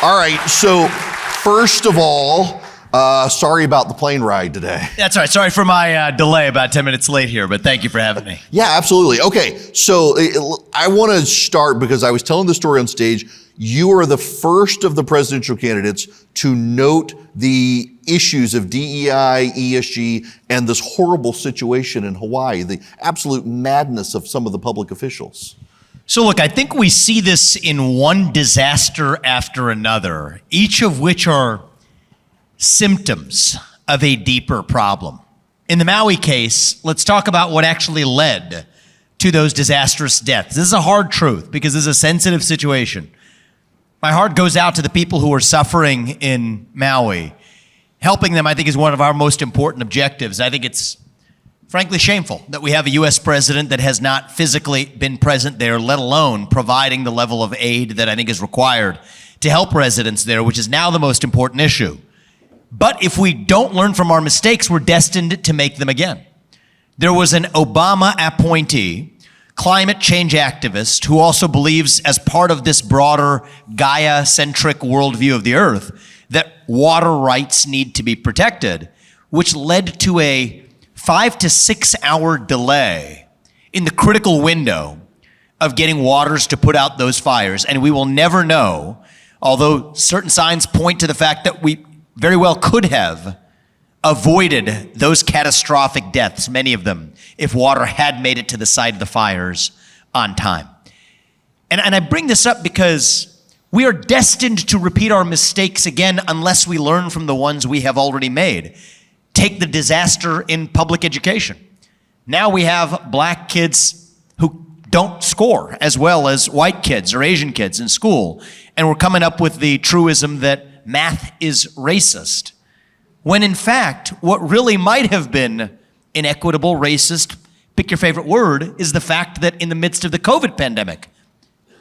All right, so first of all, sorry about the plane ride today. That's all right. Sorry for my delay, about 10 minutes late here, but thank you for having me. Yeah, absolutely. Okay, so I want to start because I was telling the story on stage. You are the first of the presidential candidates to note the issues of DEI, ESG, and this horrible situation in Hawaii, the absolute madness of some of the public officials. So look, I think we see this in one disaster after another, each of which are symptoms of a deeper problem. In the Maui case, let's talk about what actually led to those disastrous deaths. This is a hard truth because this is a sensitive situation. My heart goes out to the people who are suffering in Maui. Helping them, I think, is one of our most important objectives. I think it's frankly shameful that we have a U.S. president that has not physically been present there, let alone providing the level of aid that I think is required to help residents there, which is now the most important issue. But if we don't learn from our mistakes, we're destined to make them again. There was an Obama appointee, climate change activist, who also believes, as part of this broader Gaia-centric worldview of the earth, that water rights need to be protected, which led to a 5 to 6 hour delay in the critical window of getting waters to put out those fires. And we will never know, although certain signs point to the fact that we very well could have avoided those catastrophic deaths, many of them, if water had made it to the site of the fires on time. And I bring this up because we are destined to repeat our mistakes again unless we learn from the ones we have already made. Take the disaster in public education. Now we have black kids who don't score as well as white kids or Asian kids in school. And we're coming up with the truism that math is racist. When in fact, what really might have been inequitable, racist, pick your favorite word, is the fact that in the midst of the COVID pandemic,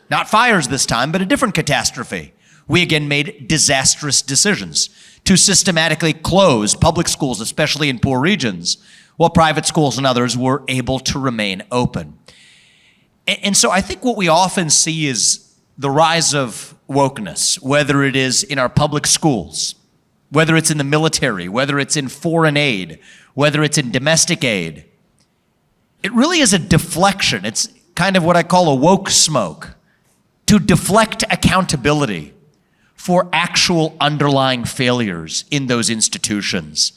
not fires this time, but a different catastrophe, we again made disastrous decisions to systematically close public schools, especially in poor regions, while private schools and others were able to remain open. And so I think what we often see is the rise of wokeness, whether it is in our public schools, whether it's in the military, whether it's in foreign aid, whether it's in domestic aid. It really is a deflection. It's kind of what I call a woke smoke, to deflect accountability for actual underlying failures in those institutions.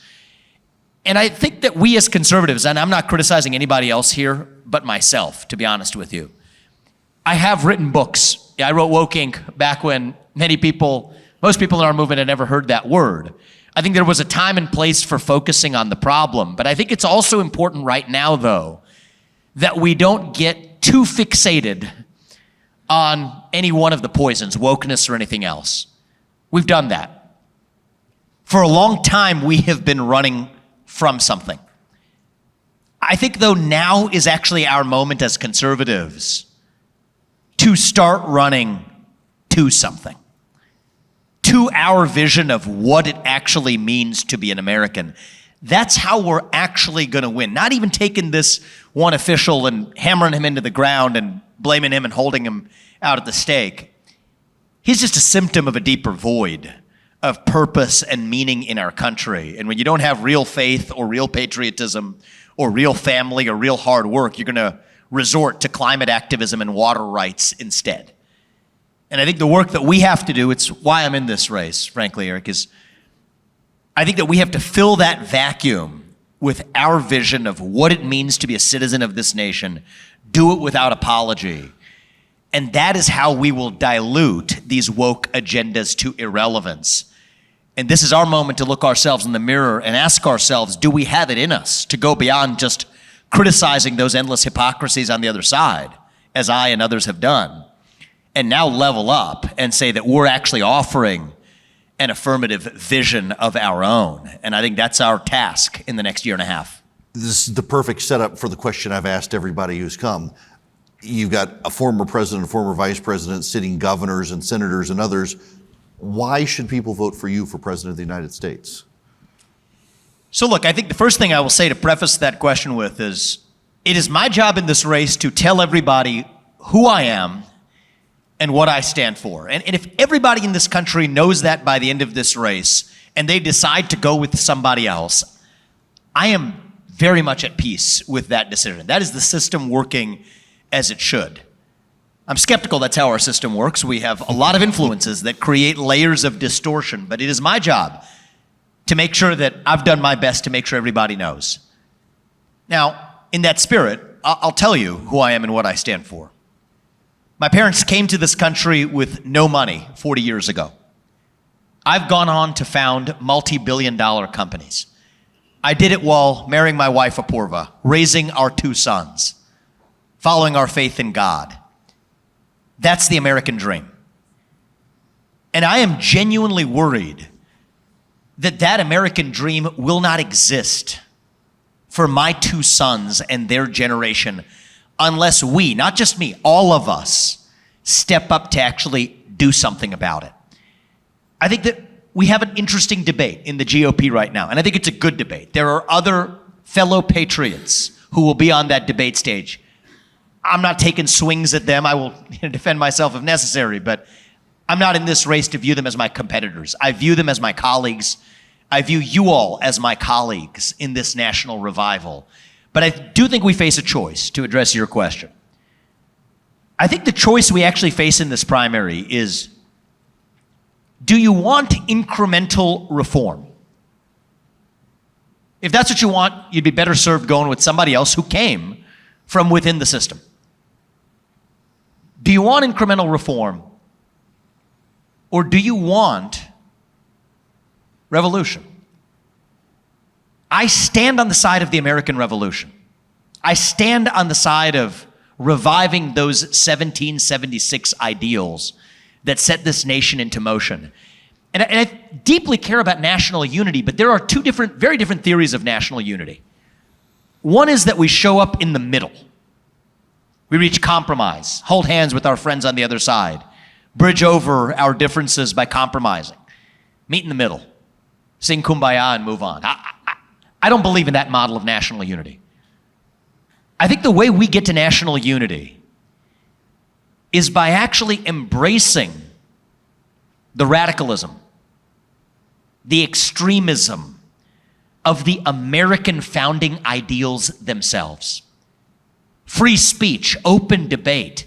And I think that we as conservatives, and I'm not criticizing anybody else here but myself, to be honest with you, I have written books. I wrote Woke Inc. back when most people in our movement had never heard that word. I think there was a time and place for focusing on the problem, but I think it's also important right now, though, that we don't get too fixated on any one of the poisons, wokeness or anything else. We've done that. For a long time, we have been running from something. I think, though, now is actually our moment as conservatives to start running to something, to our vision of what it actually means to be an American. That's how we're actually going to win. Not even taking this one official and hammering him into the ground and blaming him and holding him out at the stake. He's just a symptom of a deeper void of purpose and meaning in our country. And when you don't have real faith or real patriotism or real family or real hard work, you're going to resort to climate activism and water rights instead. And I think the work that we have to do, it's why I'm in this race, frankly, Eric, is I think that we have to fill that vacuum with our vision of what it means to be a citizen of this nation, do it without apology. And that is how we will dilute these woke agendas to irrelevance. And this is our moment to look ourselves in the mirror and ask ourselves, do we have it in us to go beyond just criticizing those endless hypocrisies on the other side, as I and others have done, and now level up and say that we're actually offering an affirmative vision of our own. And I think that's our task in the next year and a half. This is the perfect setup for the question I've asked everybody who's come. You've got a former president, a former vice president, sitting governors and senators and others. Why should people vote for you for president of the United States? So look, I think the first thing I will say to preface that question with is, it is my job in this race to tell everybody who I am and what I stand for. And if everybody in this country knows that by the end of this race and they decide to go with somebody else, I am very much at peace with that decision. That is the system working as it should. I'm skeptical that's how our system works. We have a lot of influences that create layers of distortion, but it is my job to make sure that I've done my best to make sure everybody knows. Now, in that spirit, I'll tell you who I am and what I stand for. My parents came to this country with no money 40 years ago. I've gone on to found multi-billion-dollar companies. I did it while marrying my wife, Apurva, raising our 2 sons, following our faith in God. That's the American dream. And I am genuinely worried that that American dream will not exist for my 2 sons and their generation unless we, not just me, all of us, step up to actually do something about it. I think that we have an interesting debate in the GOP right now, and I think it's a good debate. There are other fellow patriots who will be on that debate stage. I'm not taking swings at them. I will defend myself if necessary, but I'm not in this race to view them as my competitors. I view them as my colleagues. I view you all as my colleagues in this national revival. But I do think we face a choice, to address your question. I think the choice we actually face in this primary is, do you want incremental reform? If that's what you want, you'd be better served going with somebody else who came from within the system. Do you want incremental reform? Or do you want revolution? I stand on the side of the American Revolution. I stand on the side of reviving those 1776 ideals that set this nation into motion. And I deeply care about national unity, but there are 2 very different theories of national unity. One is that we show up in the middle. We reach compromise, hold hands with our friends on the other side, bridge over our differences by compromising, meet in the middle, sing Kumbaya and move on. I don't believe in that model of national unity. I think the way we get to national unity is by actually embracing the radicalism, the extremism of the American founding ideals themselves. Free speech, open debate,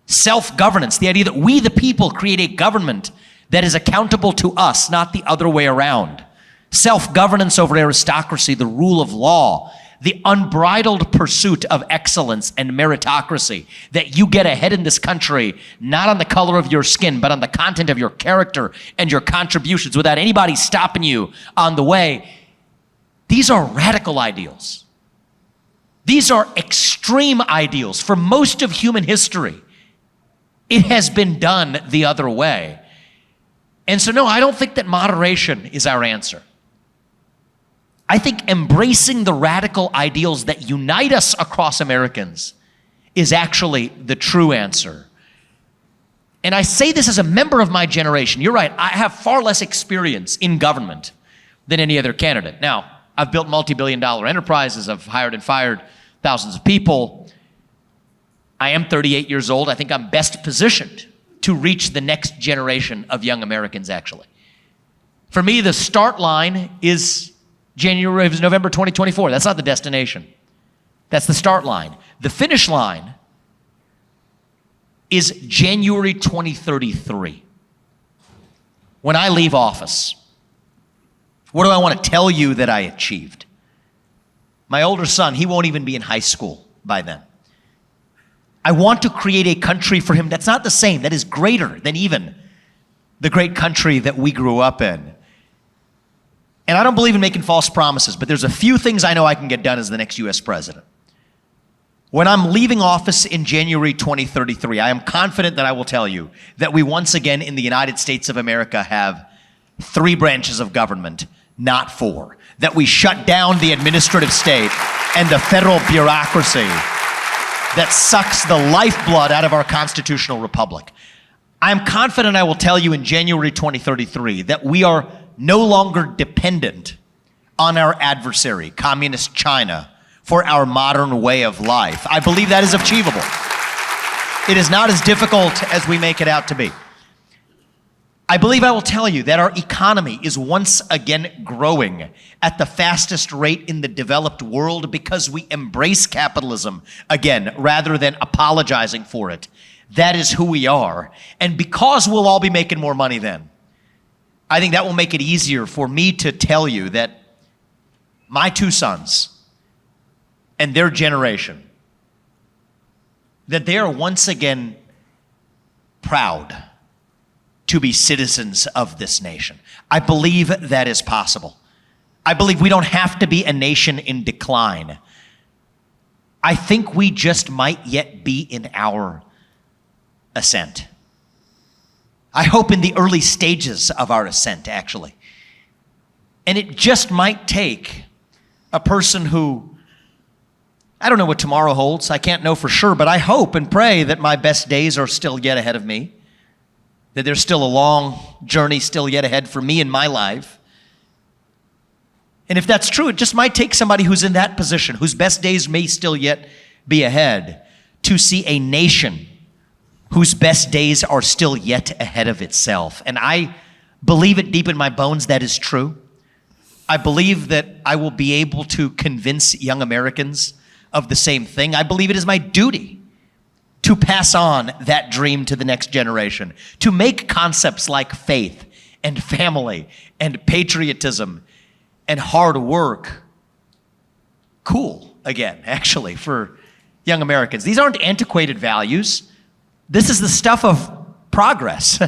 self-governance, the idea that we the people create a government that is accountable to us, not the other way around. Self-governance over aristocracy, the rule of law, the unbridled pursuit of excellence and meritocracy, that you get ahead in this country, not on the color of your skin, but on the content of your character and your contributions without anybody stopping you on the way. These are radical ideals. These are extreme ideals. For most of human history, it has been done the other way. And so, no, I don't think that moderation is our answer. I think embracing the radical ideals that unite us across Americans is actually the true answer. And I say this as a member of my generation. You're right, I have far less experience in government than any other candidate. Now, I've built multi-billion-dollar enterprises. I've hired and fired thousands of people. I am 38 years old. I think I'm best positioned to reach the next generation of young Americans, actually. For me, the start line is November 2024. That's not the destination. That's the start line. The finish line is January 2033. When I leave office, what do I want to tell you that I achieved? My older son, he won't even be in high school by then. I want to create a country for him that's not the same, that is greater than even the great country that we grew up in. And I don't believe in making false promises, but there's a few things I know I can get done as the next US president. When I'm leaving office in January 2033, I am confident that I will tell you that we once again in the United States of America have 3 branches of government, not 4. That we shut down the administrative state and the federal bureaucracy that sucks the lifeblood out of our constitutional republic. I'm confident I will tell you in January 2033 that we are no longer dependent on our adversary, Communist China, for our modern way of life. I believe that is achievable. It is not as difficult as we make it out to be. I believe I will tell you that our economy is once again growing at the fastest rate in the developed world because we embrace capitalism again rather than apologizing for it. That is who we are. And because we'll all be making more money then, I think that will make it easier for me to tell you that my two sons and their generation, that they are once again proud to be citizens of this nation. I believe that is possible. I believe we don't have to be a nation in decline. I think we just might yet be in our ascent. I hope in the early stages of our ascent, actually. And it just might take a person who, I don't know what tomorrow holds, I can't know for sure, but I hope and pray that my best days are still yet ahead of me, that there's still a long journey still yet ahead for me in my life. And if that's true, it just might take somebody who's in that position, whose best days may still yet be ahead, to see a nation whose best days are still yet ahead of itself. And I believe it deep in my bones that is true. I believe that I will be able to convince young Americans of the same thing. I believe it is my duty to pass on that dream to the next generation, to make concepts like faith and family and patriotism and hard work cool again, actually, for young Americans. These aren't antiquated values. This is the stuff of progress.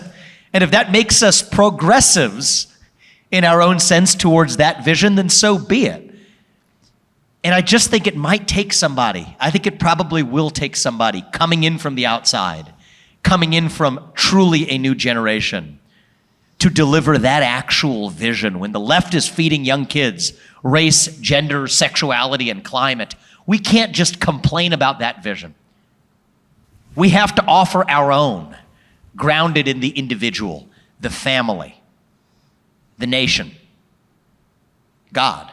And if that makes us progressives in our own sense towards that vision, then so be it. And I just think it might take somebody, I think it probably will take somebody coming in from the outside, coming in from truly a new generation, to deliver that actual vision. When the left is feeding young kids race, gender, sexuality, and climate, we can't just complain about that vision. We have to offer our own, grounded in the individual, the family, the nation, God.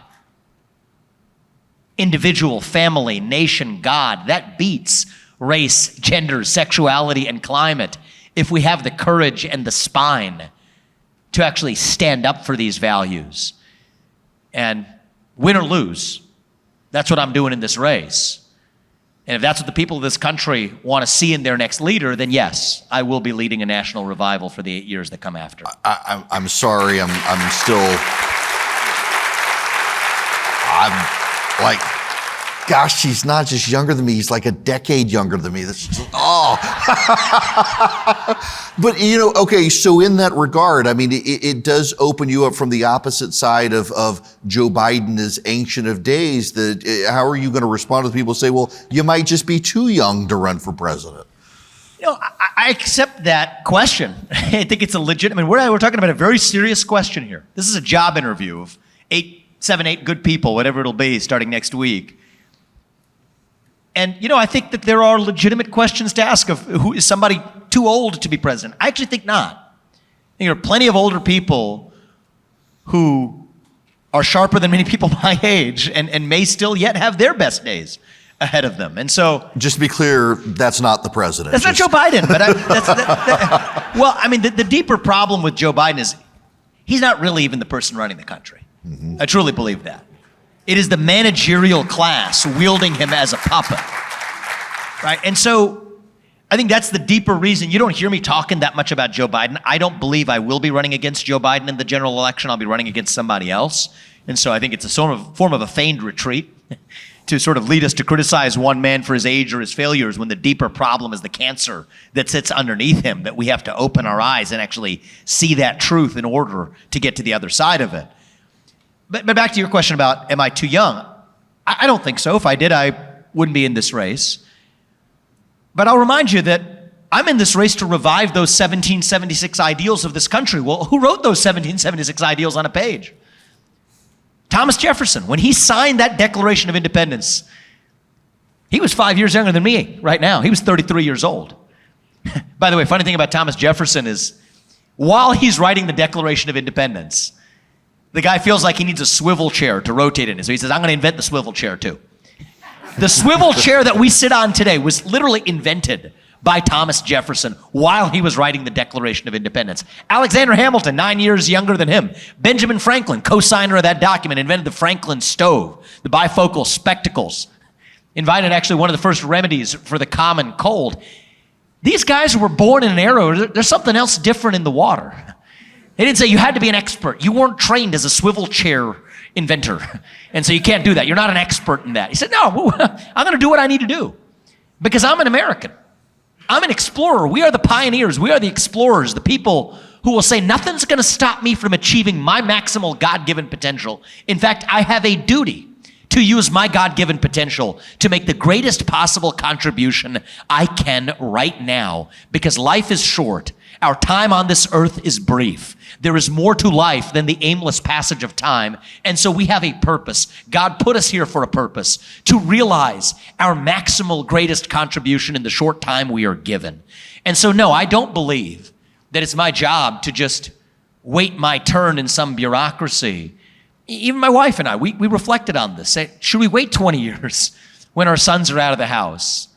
Individual, family, nation, God. That beats race, gender, sexuality, and climate if we have the courage and the spine to actually stand up for these values. And win or lose, that's what I'm doing in this race. And if that's what the people of this country want to see in their next leader, then yes, I will be leading a national revival for the 8 years that come after. I'm sorry, I'm like, gosh, he's not just younger than me, he's like a decade younger than me. This is, oh. But, okay, so in that regard, I mean, it does open you up from the opposite side of Joe Biden as ancient of days. That how are you going to respond to people who say, well, you might just be too young to run for president? I accept that question. I think it's a legitimate, we're talking about a very serious question here. This is a job interview of 7, 8 good people, whatever it'll be, starting next week. And, I think that there are legitimate questions to ask of who is somebody too old to be president. I actually think not. I think there are plenty of older people who are sharper than many people my age and may still yet have their best days ahead of them. And so, just to be clear, that's not the president. That's not Joe Biden. But the deeper problem with Joe Biden is he's not really even the person running the country. Mm-hmm. I truly believe that. It is the managerial class wielding him as a puppet, right? And so I think that's the deeper reason. You don't hear me talking that much about Joe Biden. I don't believe I will be running against Joe Biden in the general election. I'll be running against somebody else. And so I think it's a form of a feigned retreat to sort of lead us to criticize one man for his age or his failures when the deeper problem is the cancer that sits underneath him, that we have to open our eyes and actually see that truth in order to get to the other side of it. But back to your question about, am I too young? I don't think so. If I did, I wouldn't be in this race. But I'll remind you that I'm in this race to revive those 1776 ideals of this country. Well, who wrote those 1776 ideals on a page? Thomas Jefferson. When he signed that Declaration of Independence, he was 5 years younger than me right now. He was 33 years old. By the way, funny thing about Thomas Jefferson is, while he's writing the Declaration of Independence, the guy feels like he needs a swivel chair to rotate in. So he says, I'm going to invent the swivel chair too. The swivel chair that we sit on today was literally invented by Thomas Jefferson while he was writing the Declaration of Independence. Alexander Hamilton, 9 years younger than him. Benjamin Franklin, co-signer of that document, invented the Franklin stove, the bifocal spectacles, invented actually one of the first remedies for the common cold. These guys were born in an era where there's something else different in the water. They didn't say you had to be an expert. You weren't trained as a swivel chair inventor, and so you can't do that. You're not an expert in that. He said, no, I'm going to do what I need to do because I'm an American. I'm an explorer. We are the pioneers. We are the explorers, the people who will say nothing's going to stop me from achieving my maximal God-given potential. In fact, I have a duty to use my God-given potential to make the greatest possible contribution I can right now, because life is short. Our time on this earth is brief. There is more to life than the aimless passage of time, and so we have a purpose. God put us here for a purpose, to realize our maximal greatest contribution in the short time we are given. And so no, I don't believe that it's my job to just wait my turn in some bureaucracy. Even my wife and I, we reflected on this. Say, should we wait 20 years when our sons are out of the house,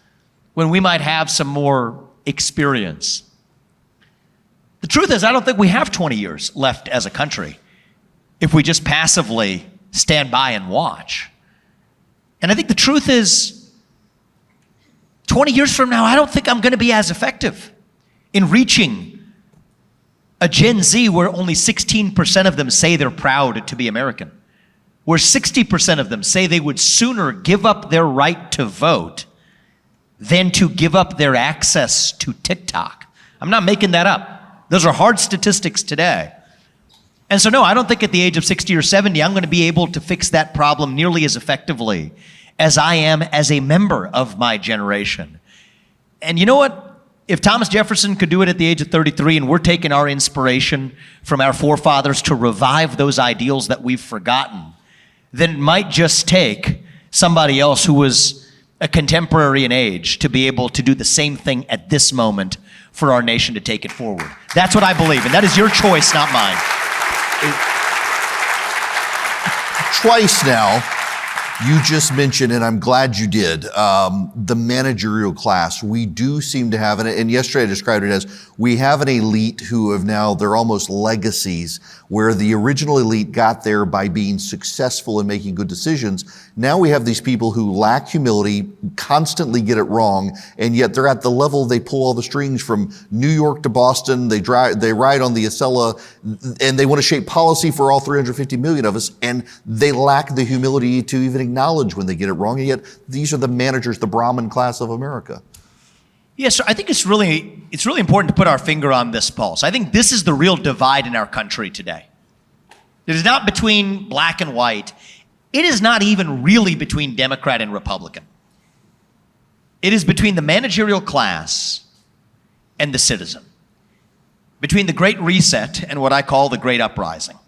when we might have some more experience? The truth is, I don't think we have 20 years left as a country if we just passively stand by and watch. And I think the truth is, 20 years from now, I don't think I'm going to be as effective in reaching a Gen Z where only 16% of them say they're proud to be American, where 60% of them say they would sooner give up their right to vote than to give up their access to TikTok. I'm not making that up. Those are hard statistics today. And so no, I don't think at the age of 60 or 70, I'm going to be able to fix that problem nearly as effectively as I am as a member of my generation. And you know what? If Thomas Jefferson could do it at the age of 33, and we're taking our inspiration from our forefathers to revive those ideals that we've forgotten, then it might just take somebody else who was a contemporary in age to be able to do the same thing at this moment for our nation to take it forward. That's what I believe, and that is your choice, not mine. Twice now, you just mentioned, and I'm glad you did, the managerial class. We do seem to have, and yesterday I described it as, we have an elite who have now, they're almost legacies, where the original elite got there by being successful in making good decisions. Now we have these people who lack humility, constantly get it wrong, and yet they're at the level they pull all the strings from New York to Boston. They ride on the Acela, and they want to shape policy for all 350 million of us, and they lack the humility to even acknowledge when they get it wrong, and yet these are the managers, the Brahmin class of America. Yes, so I think it's really important to put our finger on this pulse. I think this is the real divide in our country today. It is not between black and white. It is not even really between Democrat and Republican. It is between the managerial class and the citizen, between the Great Reset and what I call the Great Uprising.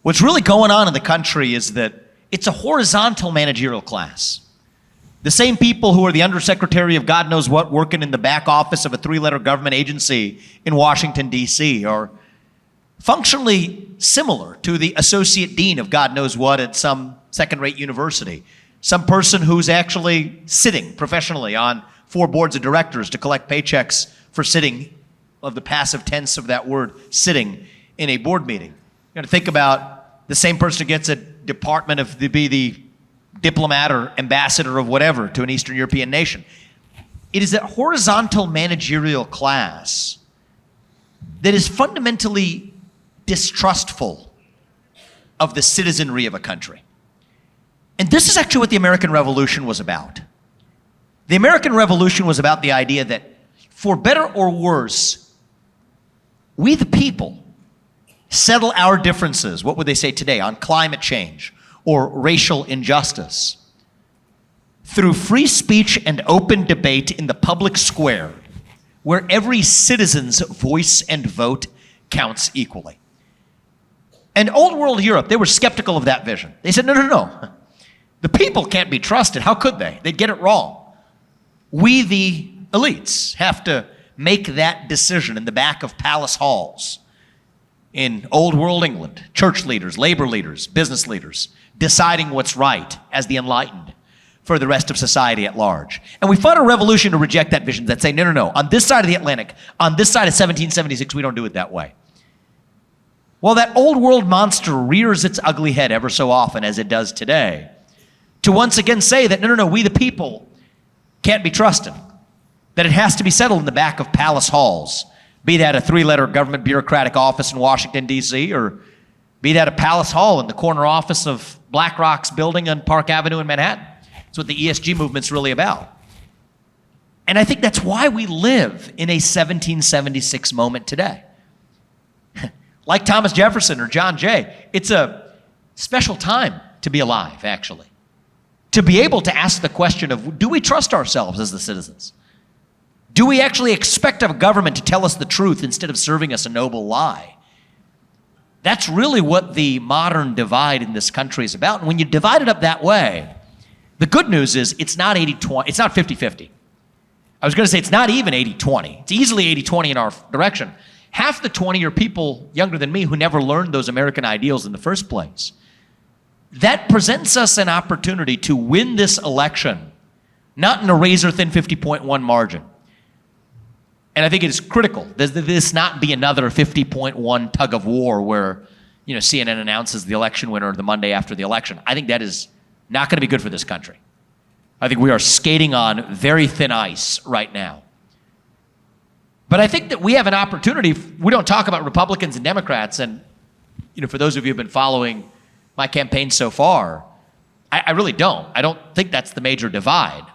What's really going on in the country is that it's a horizontal managerial class. The same people who are the undersecretary of God knows what working in the back office of a 3-letter government agency in Washington, D.C. are functionally similar to the associate dean of God knows what at some second-rate university. Some person who's actually sitting professionally on 4 boards of directors to collect paychecks for sitting, of the passive tense of that word, sitting in a board meeting. You're going to think about the same person who gets a department to be the diplomat or ambassador of whatever to an Eastern European nation. It is that horizontal managerial class that is fundamentally distrustful of the citizenry of a country. And this is actually what the American Revolution was about. The American Revolution was about the idea that, for better or worse, we the people settle our differences, what would they say today, on climate change or racial injustice, through free speech and open debate in the public square, where every citizen's voice and vote counts equally. And old world Europe, they were skeptical of that vision. They said, no. The people can't be trusted. How could they? They'd get it wrong. We, the elites, have to make that decision in the back of palace halls in old world England. Church leaders, labor leaders, business leaders, deciding what's right as the enlightened. for the rest of society at large. And we fought a revolution to reject that vision, that say, no, no, no, on this side of the Atlantic, on this side of 1776, we don't do it that way. Well, that old world monster rears its ugly head ever so often, as it does today, to once again say that, no, no, no, we the people can't be trusted, that it has to be settled in the back of palace halls, be that a 3-letter government bureaucratic office in Washington, D.C., or be that a palace hall in the corner office of BlackRock's building on Park Avenue in Manhattan. That's what the ESG movement's really about. And I think that's why we live in a 1776 moment today. Like Thomas Jefferson or John Jay, it's a special time to be alive, actually. To be able to ask the question of, do we trust ourselves as the citizens? Do we actually expect a government to tell us the truth instead of serving us a noble lie? That's really what the modern divide in this country is about. And when you divide it up that way, the good news is it's not 80-20, it's not 50-50. I was going to say it's not even 80-20. It's easily 80-20 in our direction. Half the 20 are people younger than me who never learned those American ideals in the first place. That presents us an opportunity to win this election, not in a razor-thin 50.1 margin. And I think it is critical that this not be another 50.1 tug of war where, CNN announces the election winner the Monday after the election. I think that is not going to be good for this country. I think we are skating on very thin ice right now. But I think that we have an opportunity. We don't talk about Republicans and Democrats, and for those of you who have been following my campaign so far, I really don't. I don't think that's the major divide.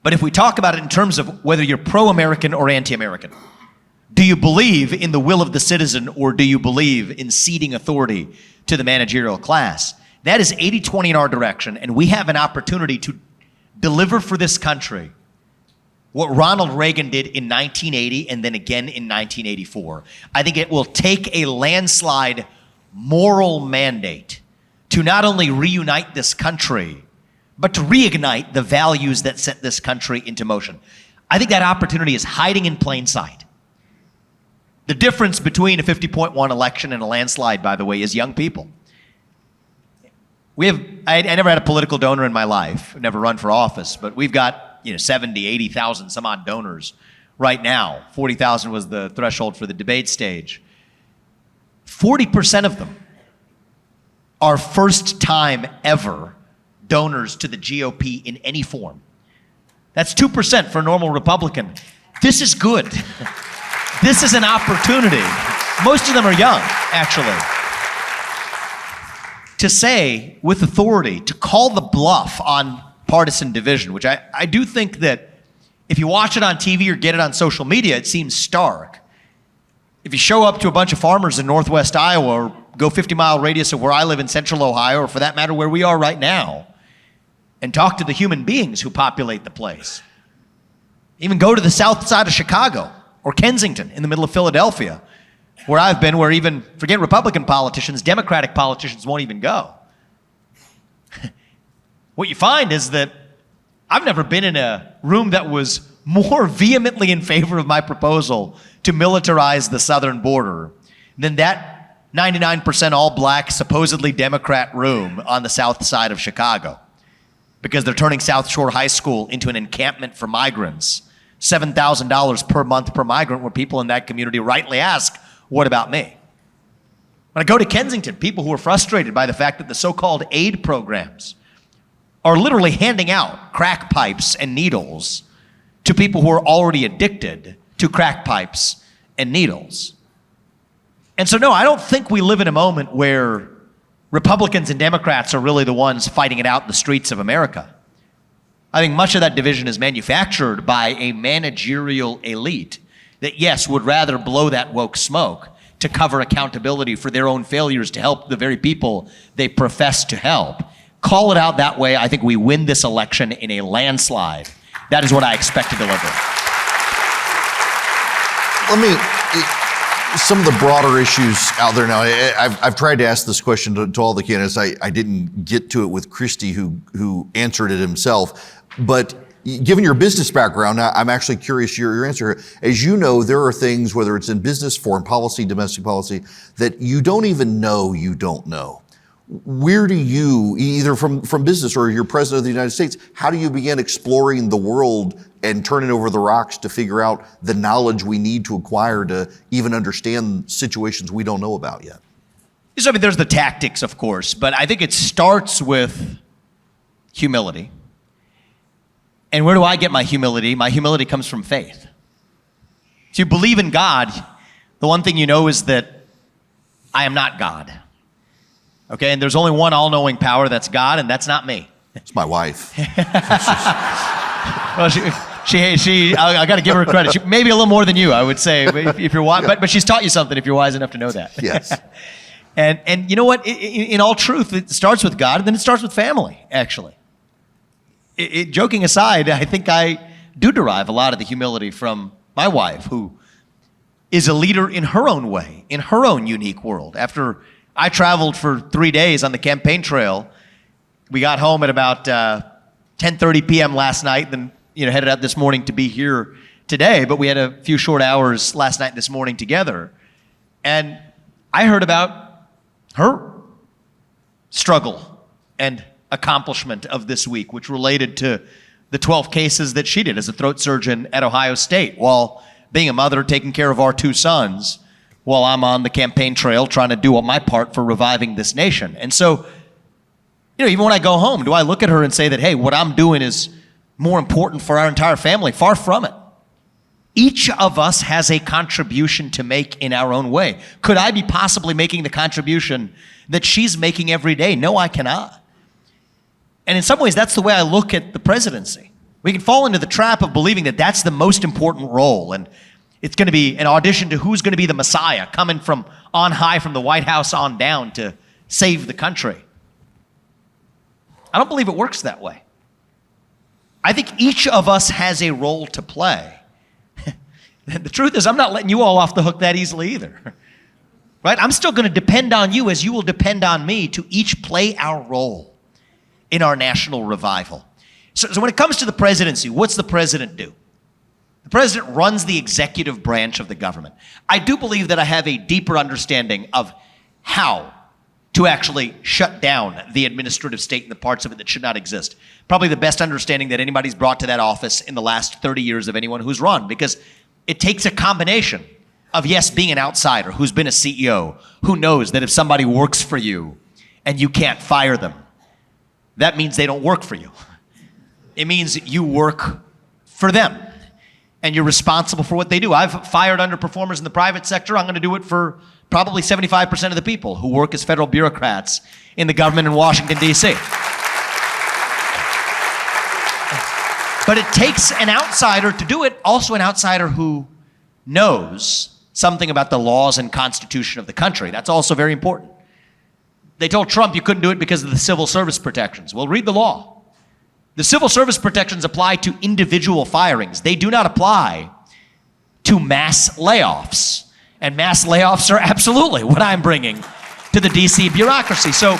But if we talk about it in terms of whether you're pro-American or anti-American, do you believe in the will of the citizen or do you believe in ceding authority to the managerial class? That is 80-20 in our direction, and we have an opportunity to deliver for this country what Ronald Reagan did in 1980 and then again in 1984. I think it will take a landslide moral mandate to not only reunite this country, but to reignite the values that set this country into motion. I think that opportunity is hiding in plain sight. The difference between a 50.1 election and a landslide, by the way, is young people. I never had a political donor in my life, never run for office, but we've got 70, 80,000 some odd donors right now. 40,000 was the threshold for the debate stage. 40% of them are first time ever donors to the GOP in any form. That's 2% for a normal Republican. This is good. This is an opportunity. Most of them are young, actually. To say with authority, to call the bluff on partisan division, which I do think that if you watch it on TV or get it on social media, it seems stark. If you show up to a bunch of farmers in Northwest Iowa or go 50-mile radius of where I live in Central Ohio, or for that matter, where we are right now, and talk to the human beings who populate the place. Even go to the south side of Chicago or Kensington in the middle of Philadelphia, where I've been, where even, forget Republican politicians, Democratic politicians won't even go. What you find is that I've never been in a room that was more vehemently in favor of my proposal to militarize the southern border than that 99% all black, supposedly Democrat room on the south side of Chicago. Because they're turning South Shore High School into an encampment for migrants. $7,000 per month per migrant, where people in that community rightly ask, what about me? When I go to Kensington, people who are frustrated by the fact that the so-called aid programs are literally handing out crack pipes and needles to people who are already addicted to crack pipes and needles. And so, no, I don't think we live in a moment where Republicans and Democrats are really the ones fighting it out in the streets of America. I think much of that division is manufactured by a managerial elite that, yes, would rather blow that woke smoke to cover accountability for their own failures to help the very people they profess to help. Call it out that way. I think we win this election in a landslide. That is what I expect to deliver. Some of the broader issues out there now, I've tried to ask this question to all the candidates. I didn't get to it with Christie, who answered it himself. But given your business background, I'm actually curious your answer here. As you know, there are things, whether it's in business, foreign policy, domestic policy, that you don't even know you don't know. where do you, either from business or you're president of the United States, how do you begin exploring the world and turning over the rocks to figure out the knowledge we need to acquire to even understand situations we don't know about yet? So, I mean, there's the tactics, of course, but I think it starts with humility. And where do I get my humility? My humility comes from faith. If you believe in God, the one thing you know is that I am not God. Okay, and there's only one all-knowing power, that's God, and that's not me. It's my wife. Well, I got to give her credit. She, maybe a little more than you, I would say, if you're wise. But she's taught you something if you're wise enough to know that. Yes. And you know what? In all truth, it starts with God, and then it starts with family, actually. Joking aside, I think I do derive a lot of the humility from my wife, who is a leader in her own way, in her own unique world. After I traveled for 3 days on the campaign trail, we got home at about 10:30 p.m. last night, then headed out this morning to be here today, but we had a few short hours last night and this morning together. And I heard about her struggle and accomplishment of this week, which related to the 12 cases that she did as a throat surgeon at Ohio State, while being a mother, taking care of our 2 sons, while I'm on the campaign trail trying to do my part for reviving this nation. And so, even when I go home, do I look at her and say that, hey, what I'm doing is more important for our entire family? Far from it. Each of us has a contribution to make in our own way. Could I be possibly making the contribution that she's making every day? No, I cannot. And in some ways, that's the way I look at the presidency. We can fall into the trap of believing that that's the most important role, and it's going to be an audition to who's going to be the Messiah, coming from on high from the White House on down to save the country. I don't believe it works that way. I think each of us has a role to play. The truth is, I'm not letting you all off the hook that easily either. Right? I'm still going to depend on you as you will depend on me to each play our role in our national revival. So when it comes to the presidency, what's the president do? The president runs the executive branch of the government. I do believe that I have a deeper understanding of how to actually shut down the administrative state and the parts of it that should not exist. Probably the best understanding that anybody's brought to that office in the last 30 years of anyone who's run, because it takes a combination of, yes, being an outsider who's been a CEO, who knows that if somebody works for you and you can't fire them, that means they don't work for you. It means you work for them and you're responsible for what they do. I've fired underperformers in the private sector. I'm going to do it for probably 75% of the people who work as federal bureaucrats in the government in Washington, D.C. But it takes an outsider to do it, also an outsider who knows something about the laws and constitution of the country. That's also very important. They told Trump you couldn't do it because of the civil service protections. Well, read the law. The civil service protections apply to individual firings. They do not apply to mass layoffs. And mass layoffs are absolutely what I'm bringing to the D.C. bureaucracy. So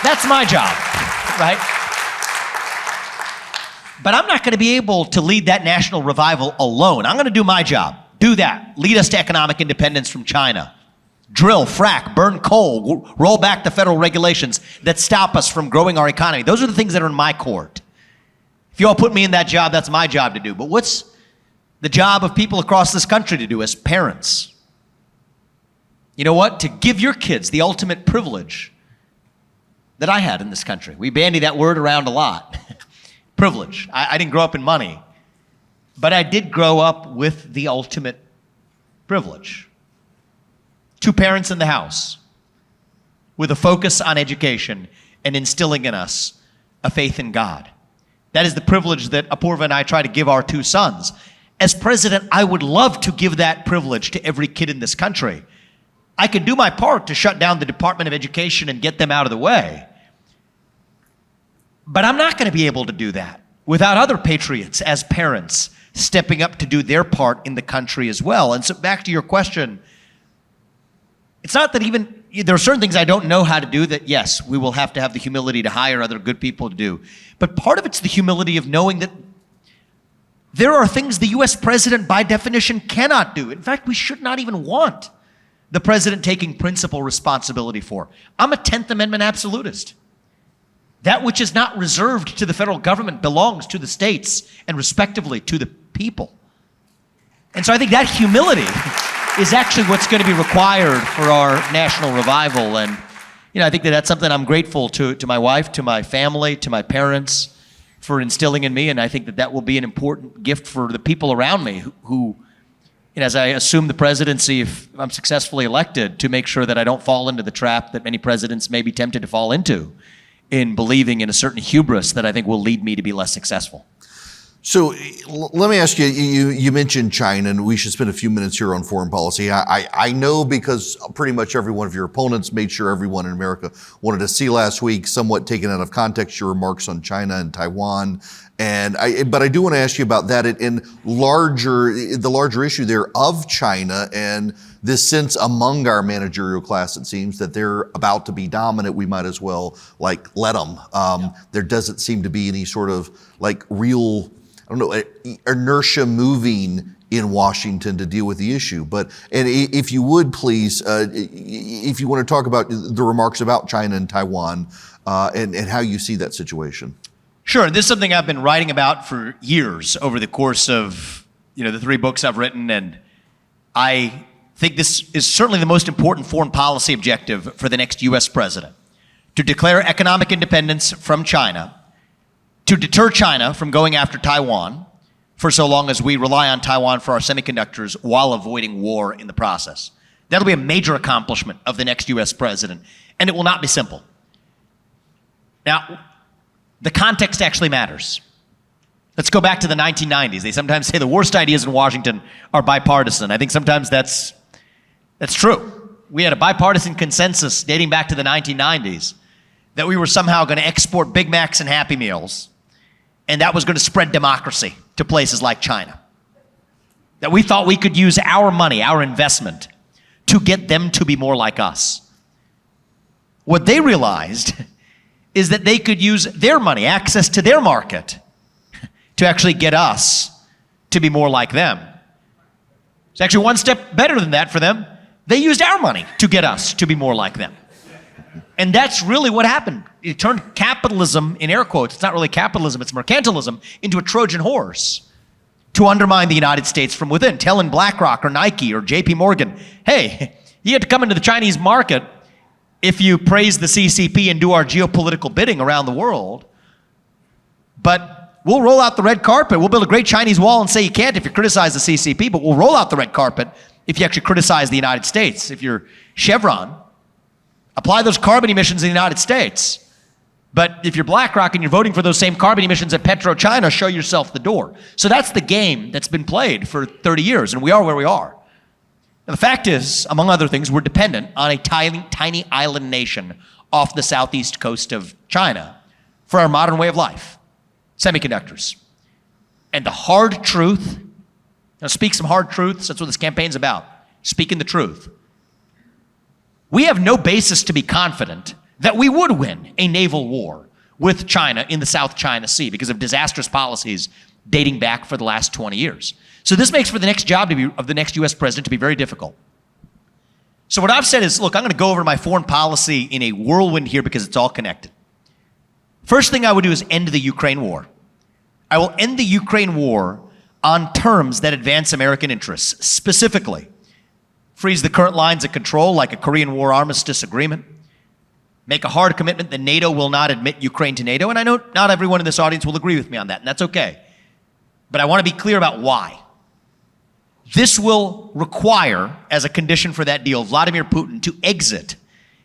that's my job, right? But I'm not going to be able to lead that national revival alone. I'm going to do my job. Do that. Lead us to economic independence from China. Drill, frack, burn coal, roll back the federal regulations that stop us from growing our economy. Those are the things that are in my court. If you all put me in that job, that's my job to do. But what's the job of people across this country to do as parents? You know what? To give your kids the ultimate privilege that I had in this country. We bandy that word around a lot. Privilege. I didn't grow up in money, but I did grow up with the ultimate privilege. 2 parents in the house with a focus on education and instilling in us a faith in God. That is the privilege that Apurva and I try to give our 2 sons. As president, I would love to give that privilege to every kid in this country. I could do my part to shut down the Department of Education and get them out of the way. But I'm not going to be able to do that without other patriots as parents stepping up to do their part in the country as well. And so back to your question, it's not that even, there are certain things I don't know how to do that, yes, we will have to have the humility to hire other good people to do. But part of it's the humility of knowing that there are things the U.S. president by definition cannot do. In fact, we should not even want the president taking principal responsibility for. I'm a 10th Amendment absolutist. That which is not reserved to the federal government belongs to the states and respectively to the people. And so I think that humility is actually what's going to be required for our national revival. And I think that that's something I'm grateful to my wife, to my family, to my parents for instilling in me. And I think that that will be an important gift for the people around me who as I assume the presidency, if I'm successfully elected, to make sure that I don't fall into the trap that many presidents may be tempted to fall into in believing in a certain hubris that I think will lead me to be less successful. So let me ask you, you mentioned China, and we should spend a few minutes here on foreign policy. I know because pretty much every one of your opponents made sure everyone in America wanted to see last week, somewhat taken out of context, your remarks on China and Taiwan. But I do want to ask you about that in the larger issue there of China and this sense among our managerial class, it seems, that they're about to be dominant. We might as well let them. There doesn't seem to be any sort of real, inertia moving in Washington to deal with the issue. And if you would please, if you want to talk about the remarks about China and Taiwan and how you see that situation. Sure. This is something I've been writing about for years over the course of the 3 books I've written, and I think this is certainly the most important foreign policy objective for the next U.S. president: to declare economic independence from China, to deter China from going after Taiwan for so long as we rely on Taiwan for our semiconductors while avoiding war in the process. That'll be a major accomplishment of the next U.S. president, and it will not be simple. Now, the context actually matters. Let's go back to the 1990s. They sometimes say the worst ideas in Washington are bipartisan. I think sometimes that's true. We had a bipartisan consensus dating back to the 1990s that we were somehow going to export Big Macs and Happy Meals, and that was going to spread democracy to places like China. That we thought we could use our money, our investment, to get them to be more like us. What they realized is that they could use their money, access to their market, to actually get us to be more like them. It's actually one step better than that for them. They used our money to get us to be more like them. And that's really what happened. It turned capitalism, in air quotes, it's not really capitalism, it's mercantilism, into a Trojan horse to undermine the United States from within, telling BlackRock or Nike or JP Morgan, hey, you have to come into the Chinese market if you praise the CCP and do our geopolitical bidding around the world. But we'll roll out the red carpet. We'll build a great Chinese wall and say you can't if you criticize the CCP, but we'll roll out the red carpet if you actually criticize the United States. If you're Chevron, apply those carbon emissions in the United States. But if you're BlackRock and you're voting for those same carbon emissions at PetroChina, show yourself the door. So that's the game that's been played for 30 years, and we are where we are. Now, the fact is, among other things, we're dependent on a tiny island nation off the southeast coast of China for our modern way of life, semiconductors. And the hard truth, now speak some hard truths, that's what this campaign's about, speaking the truth. We have no basis to be confident that we would win a naval war with China in the South China Sea because of disastrous policies dating back for the last 20 years. So this makes for the next job of the next U.S. president to be very difficult. So what I've said is, look, I'm going to go over my foreign policy in a whirlwind here because it's all connected. First thing I would do is end the Ukraine war. I will end the Ukraine war on terms that advance American interests, specifically freeze the current lines of control like a Korean War armistice agreement, make a hard commitment that NATO will not admit Ukraine to NATO, and I know not everyone in this audience will agree with me on that, and that's okay. But I want to be clear about why. This will require, as a condition for that deal, Vladimir Putin to exit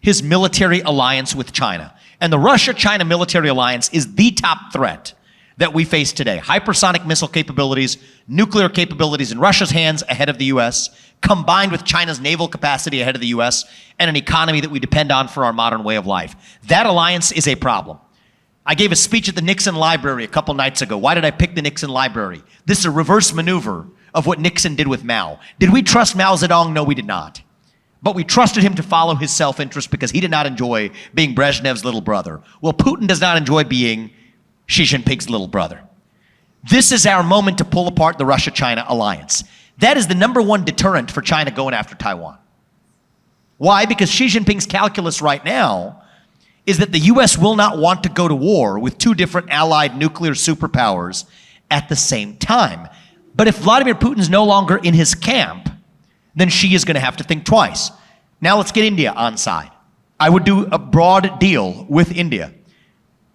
his military alliance with China. And the Russia-China military alliance is the top threat that we face today. Hypersonic missile capabilities, nuclear capabilities in Russia's hands ahead of the US, combined with China's naval capacity ahead of the US, and an economy that we depend on for our modern way of life. That alliance is a problem. I gave a speech at the Nixon Library a couple nights ago. Why did I pick the Nixon Library? This is a reverse maneuver of what Nixon did with Mao. Did we trust Mao Zedong? No, we did not. But we trusted him to follow his self-interest because he did not enjoy being Brezhnev's little brother. Well, Putin does not enjoy being Xi Jinping's little brother. This is our moment to pull apart the Russia-China alliance. That is the #1 deterrent for China going after Taiwan. Why? Because Xi Jinping's calculus right now is that the US will not want to go to war with two different allied nuclear superpowers at the same time. But if Vladimir Putin's no longer in his camp, then Xi is going to have to think twice. Now let's get India on side. I would do a broad deal with India.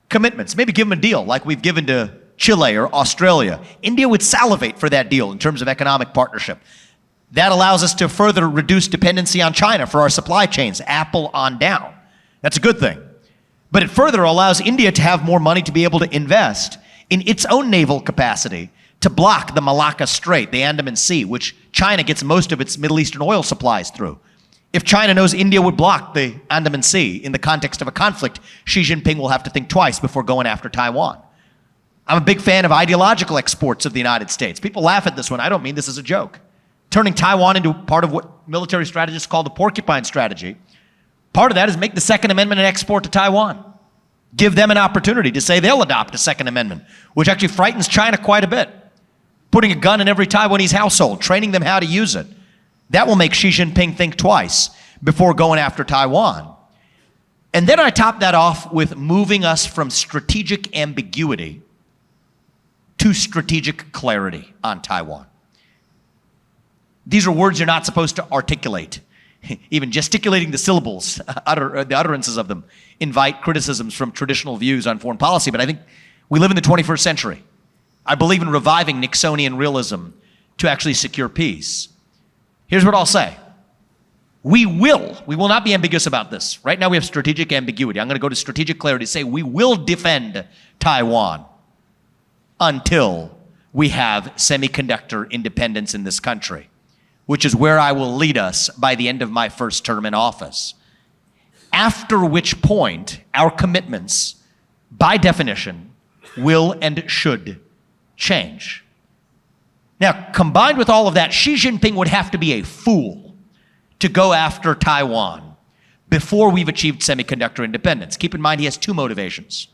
Commitments, maybe give them a deal like we've given to Chile or Australia. India would salivate for that deal in terms of economic partnership. That allows us to further reduce dependency on China for our supply chains, Apple on down. That's a good thing. But it further allows India to have more money to be able to invest in its own naval capacity to block the Malacca Strait, the Andaman Sea, which China gets most of its Middle Eastern oil supplies through. If China knows India would block the Andaman Sea in the context of a conflict, Xi Jinping will have to think twice before going after Taiwan. I'm a big fan of ideological exports of the United States. People laugh at this one. I don't mean this as a joke. Turning Taiwan into part of what military strategists call the porcupine strategy. Part of that is make the Second Amendment an export to Taiwan. Give them an opportunity to say they'll adopt a Second Amendment, which actually frightens China quite a bit. Putting a gun in every Taiwanese household, training them how to use it. That will make Xi Jinping think twice before going after Taiwan. And then I top that off with moving us from strategic ambiguity to strategic clarity on Taiwan. These are words you're not supposed to articulate. Even gesticulating the syllables, the utterances of them, invite criticisms from traditional views on foreign policy. But I think we live in the 21st century. I believe in reviving Nixonian realism to actually secure peace. Here's what I'll say. We will not be ambiguous about this. Right now we have strategic ambiguity. I'm going to go to strategic clarity, say we will defend Taiwan until we have semiconductor independence in this country, which is where I will lead us by the end of my first term in office. After which point, our commitments, by definition, will and should change. Now, combined with all of that, Xi Jinping would have to be a fool to go after Taiwan before we've achieved semiconductor independence. Keep in mind, he has two motivations.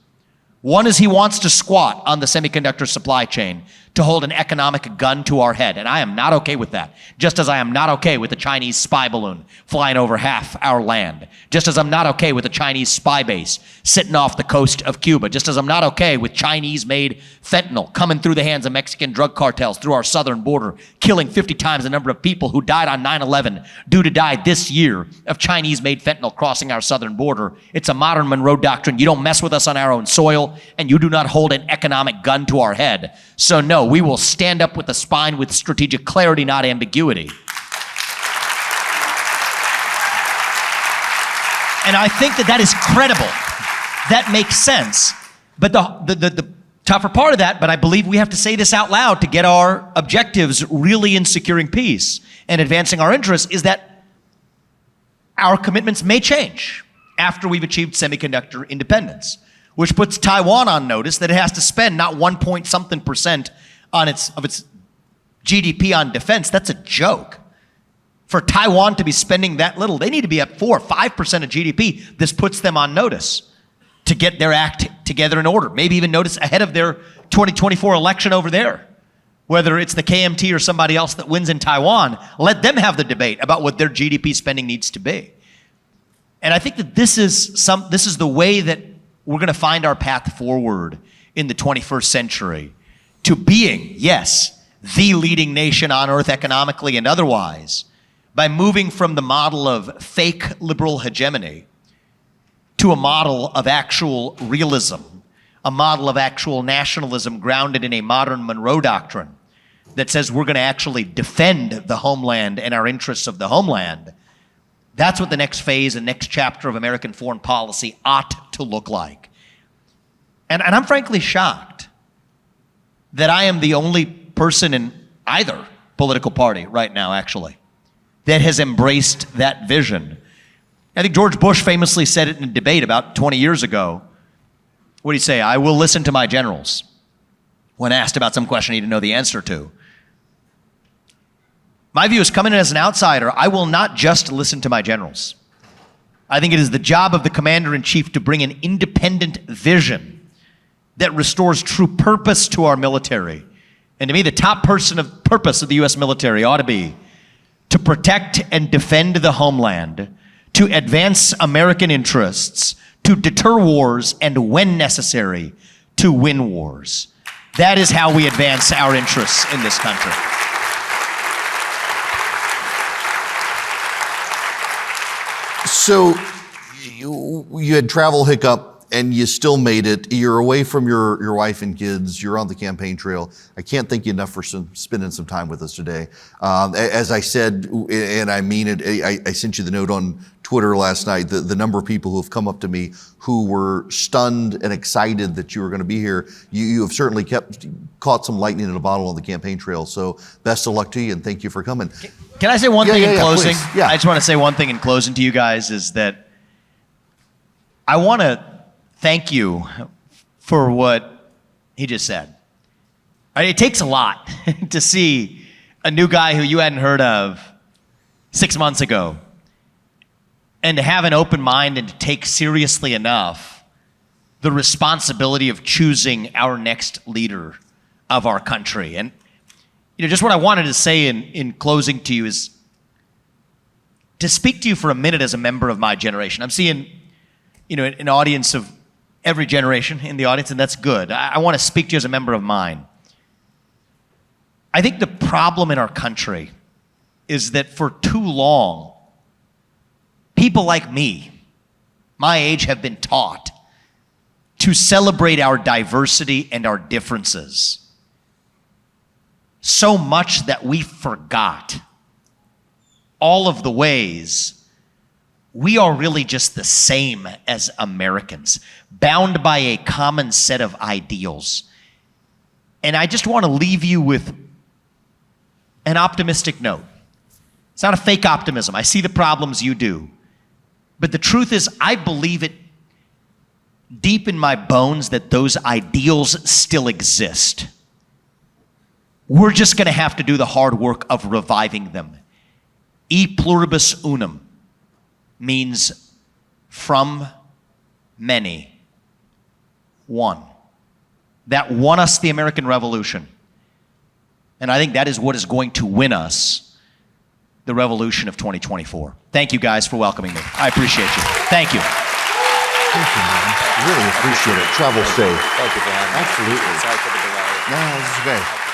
One is he wants to squat on the semiconductor supply chain to hold an economic gun to our head, and I am not okay with that. Just as I am not okay with the Chinese spy balloon flying over half our land. Just as I'm not okay with the Chinese spy base sitting off the coast of Cuba. Just as I'm not okay with Chinese-made fentanyl coming through the hands of Mexican drug cartels through our southern border, killing 50 times the number of people who died on 9/11 due to die this year of Chinese-made fentanyl crossing our southern border. It's a modern Monroe Doctrine. You don't mess with us on our own soil, and you do not hold an economic gun to our head. So no, we will stand up with a spine with strategic clarity, not ambiguity. And I think that is credible. That makes sense. But the tougher part of that, but I believe we have to say this out loud to get our objectives really in securing peace and advancing our interests, is that our commitments may change after we've achieved semiconductor independence, which puts Taiwan on notice that it has to spend not 1-point-something% of its GDP on defense. That's a joke. For Taiwan to be spending that little, they need to be at 4 or 5% of GDP. This puts them on notice to get their act together in order. Maybe even notice ahead of their 2024 election over there. Whether it's the KMT or somebody else that wins in Taiwan, let them have the debate about what their GDP spending needs to be. And I think that this is the way that we're going to find our path forward in the 21st century to being, yes, the leading nation on earth economically and otherwise, by moving from the model of fake liberal hegemony to a model of actual realism, a model of actual nationalism grounded in a modern Monroe Doctrine that says we're going to actually defend the homeland and our interests of the homeland. That's what the next phase and next chapter of American foreign policy ought to look like. And I'm frankly shocked that I am the only person in either political party right now, actually, that has embraced that vision. I think George Bush famously said it in a debate about 20 years ago. What did he say? I will listen to my generals, when asked about some question he didn't know the answer to. My view is, coming in as an outsider, I will not just listen to my generals. I think it is the job of the commander-in-chief to bring an independent vision that restores true purpose to our military. And to me, the top purpose of the U.S. military ought to be to protect and defend the homeland, to advance American interests, to deter wars, and when necessary, to win wars. That is how we advance our interests in this country. So you had travel hiccup and you still made it. You're away from your wife and kids. You're on the campaign trail. I can't thank you enough for spending some time with us today. As I said, and I mean it, I sent you the note on Twitter last night, the number of people who have come up to me who were stunned and excited that you were going to be here. You have certainly caught some lightning in a bottle on the campaign trail. So best of luck to you and thank you for coming. Can I say one thing in closing? Please. Yeah. I just want to say one thing in closing to you guys is that I want to thank you for what he just said. It takes a lot to see a new guy who you hadn't heard of 6 months ago and to have an open mind and to take seriously enough the responsibility of choosing our next leader of our country. And just what I wanted to say in closing to you is to speak to you for a minute as a member of my generation. I'm seeing an audience of every generation in the audience, and that's good. I want to speak to you as a member of mine. I think the problem in our country is that for too long, people like me, my age, have been taught to celebrate our diversity and our differences so much that we forgot all of the ways we are really just the same as Americans, bound by a common set of ideals. And I just want to leave you with an optimistic note. It's not a fake optimism. I see the problems you do. But the truth is, I believe it deep in my bones that those ideals still exist. We're just going to have to do the hard work of reviving them. E pluribus unum means from many, one. That won us the American Revolution. And I think that is what is going to win us the revolution of 2024. Thank you guys for welcoming me. I appreciate you. Thank you. Thank you, man. Really appreciate it. Travel safe. Thank you for having me. Absolutely. Sorry for the delay. No, this is okay.